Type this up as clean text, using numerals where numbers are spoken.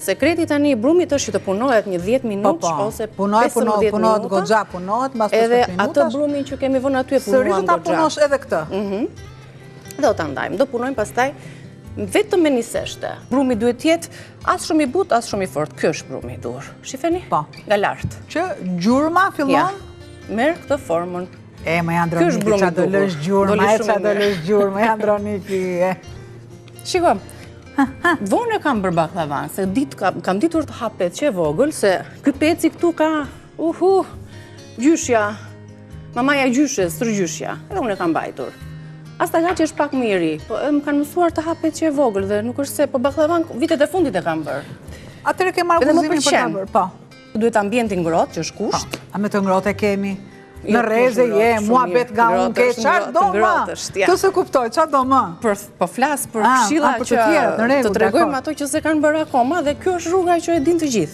Sekreti tani I brumit është që të punohet një 10 minutë ose 15 minuta. Punohet goxha, punohet mbas 15 minutash. minutash. Edhe atë brumin që kemi vënë aty e punuam goxha. Sërish ta punosh edhe këtë. Do ta ndajmë, do punojmë pastaj vetëm me niseshte. Brumi duhet jetë as shumë I butë, as shumë I fortë. Ky është brumi I dur. Shifeni? Po. Nga lart. Që gjurma fillon? Merr këtë formën. Ma Androniki, qa do lësh gjurma, qa do lësh gjurma, Androniki. Shiko, vonë e kam bërë baklavan, se kam ditur të hapet që e vogël, se ky peci këtu ka, gjyshja, mamaja gjyshes, tërgjyshja, edhe unë e kam bajtur. Asta ka që është pak më I ri, po më kanë mësuar të hapet që e vogël dhe nuk është se, po baklavan vitet e fundit e kam bërë. Atëre ke marrë guximin për ta bërë, po. Duhet ambienti ngrohtë, që është kusht. A me të ngrohtë e kemi? Në reze mua bet nga unë ke, qarë do ma? Të se kuptoj, qarë do ma? Po flasë për këshilla që të tregojmë ato që se kanë bërë akoma dhe kjo është rruga që e din të gjithë.